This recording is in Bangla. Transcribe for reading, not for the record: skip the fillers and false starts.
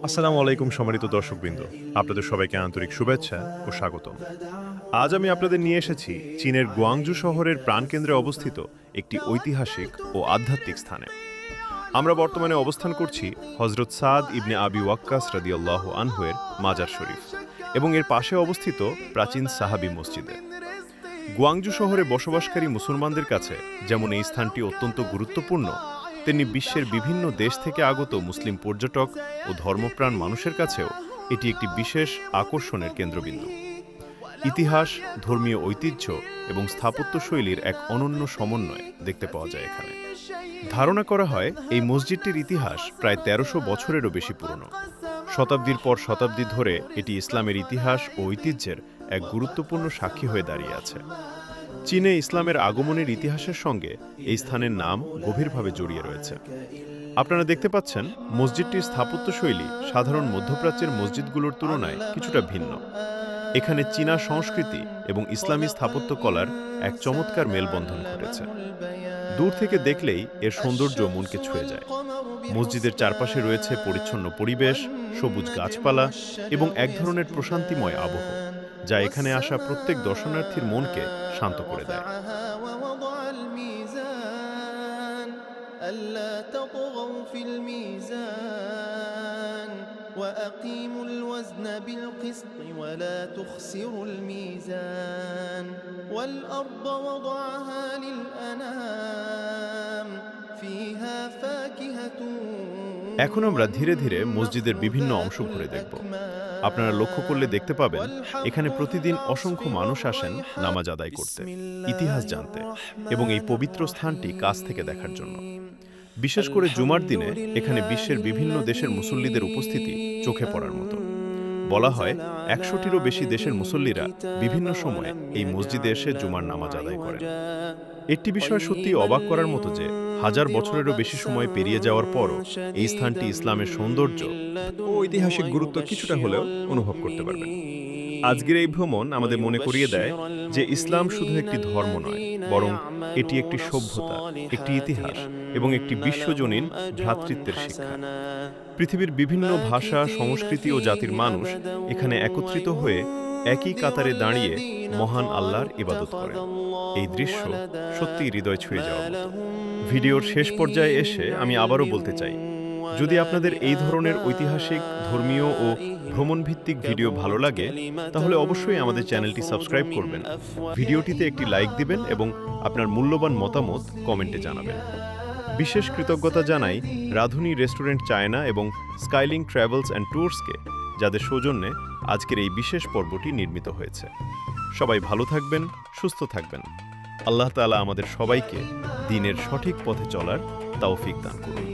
আসসালামু আলাইকুম সম্মানিত দর্শকবৃন্দ, আপনাদের সবাইকে আন্তরিক শুভেচ্ছা ও স্বাগতম। আজ আমি আপনাদের নিয়ে এসেছি চীনের গুয়াংজু শহরের প্রাণকেন্দ্রে অবস্থিত একটি ঐতিহাসিক ও আধ্যাত্মিক স্থানে। আমরা বর্তমানে অবস্থান করছি হযরত সাদ ইবনে আবি ওয়াক্কাস রাদিয়াল্লাহু আনহু-এর মাজার শরীফ এবং এর পাশে অবস্থিত প্রাচীন সাহাবী মসজিদে। গুয়াংজু শহরে বসবাসকারী মুসলমানদের কাছে যেমন এই স্থানটি অত্যন্ত গুরুত্বপূর্ণ, তেমনি বিশ্বের বিভিন্ন দেশ থেকে আগত মুসলিম পর্যটক ও ধর্মপ্রাণ মানুষের কাছেও এটি একটি বিশেষ আকর্ষণের কেন্দ্রবিন্দু। ইতিহাস, ধর্মীয় ঐতিহ্য এবং স্থাপত্যশৈলীর এক অনন্য সমন্বয় দেখতে পাওয়া যায় এখানে। ধারণা করা হয় এই মসজিদটির ইতিহাস প্রায় ১৩০০ বছরেরও বেশি পুরনো। শতাব্দীর পর শতাব্দী ধরে এটি ইসলামের ইতিহাস ও ঐতিহ্যের এক গুরুত্বপূর্ণ সাক্ষী হয়ে দাঁড়িয়ে আছে। চীনে ইসলামের আগমনের ইতিহাসের সঙ্গে এই স্থানের নাম গভীরভাবে জড়িয়ে রয়েছে। আপনারা দেখতে পাচ্ছেন মসজিদটির স্থাপত্যশৈলী সাধারণ মধ্যপ্রাচ্যের মসজিদগুলোর তুলনায় কিছুটা ভিন্ন। এখানে চীনা সংস্কৃতি এবং ইসলামী স্থাপত্যকলার এক চমৎকার মেলবন্ধন ঘটেছে। দূর থেকে দেখলেই এর সৌন্দর্য মনকে ছুঁয়ে যায়। মসজিদের চারপাশে রয়েছে পরিচ্ছন্ন পরিবেশ, সবুজ গাছপালা এবং এক ধরনের প্রশান্তিময় আবহ, যা এখানে আসা প্রত্যেক দর্শনার্থীর মনকে শান্ত করে দেয়। وأقيموا الوزن بالقسط ولا تخسروا الميزان والأرض وضعها للأنام فيها فاكهة। এখন আমরা ধীরে ধীরে মসজিদের বিভিন্ন অংশ ঘুরে দেখব। আপনারা লক্ষ্য করলে দেখতে পাবেন এখানে প্রতিদিন অসংখ্য মানুষ আসেন নামাজ আদায় করতে, ইতিহাস জানতে এবং এই পবিত্র স্থানটি কাছ থেকে দেখার জন্য। বিশেষ করে জুমার দিনে এখানে বিশ্বের বিভিন্ন দেশের মুসল্লিদের উপস্থিতি চোখে পড়ার মতো। বলা হয় ১০০টিরও বেশি দেশের মুসল্লিরা বিভিন্ন সময়ে এই মসজিদে এসে জুমার নামাজ আদায় করেন। একটি বিষয় সত্যি অবাক করার মতো যে হাজার বছরেরও বেশি সময় পেরিয়ে যাওয়ার পরও এই স্থানটি ইসলামের সৌন্দর্য ও ঐতিহাসিক গুরুত্ব কিছুটা হলেও অনুভব করতে পারবেন। আজকের এই ভ্রমণ আমাদের মনে করিয়ে দেয় যে ইসলাম শুধু একটি ধর্ম নয়, বরং এটি একটি সভ্যতা, একটি ইতিহাস এবং একটি বিশ্বজনীন ভ্রাতৃত্বের শিক্ষা। পৃথিবীর বিভিন্ন ভাষা, সংস্কৃতি ও জাতির মানুষ এখানে একত্রিত হয়ে একই কাতারে দাঁড়িয়ে মহান আল্লাহর ইবাদত করেন। এই দৃশ্য সত্যিই হৃদয় ছুঁয়ে যাওয়ার মতো। ভিডিওর শেষ পর্যায়ে এসে আমি আবারও বলতে চাই, যদি আপনাদের এই ধরনের ঐতিহাসিক, ধর্মীয় ও ভ্রমণভিত্তিক ভিডিও ভালো লাগে, তাহলে অবশ্যই আমাদের চ্যানেলটি সাবস্ক্রাইব করবেন, ভিডিওটিতে একটি লাইক দিবেন এবং আপনার মূল্যবান মতামত কমেন্টে জানাবেন। বিশেষ কৃতজ্ঞতা জানাই রাধুনী রেস্টুরেন্ট চায়না এবং স্কাইলিং ট্রাভেলস অ্যান্ড ট্যুরসকে, যাদের সৌজন্যে আজকের এই বিশেষ পর্বটি নির্মিত হয়েছে। সবাই ভালো থাকবেন, সুস্থ থাকবেন। আল্লাহ তাআলা আমাদের সবাইকে দ্বীনের সঠিক পথে চলার তৌফিক দান করুন।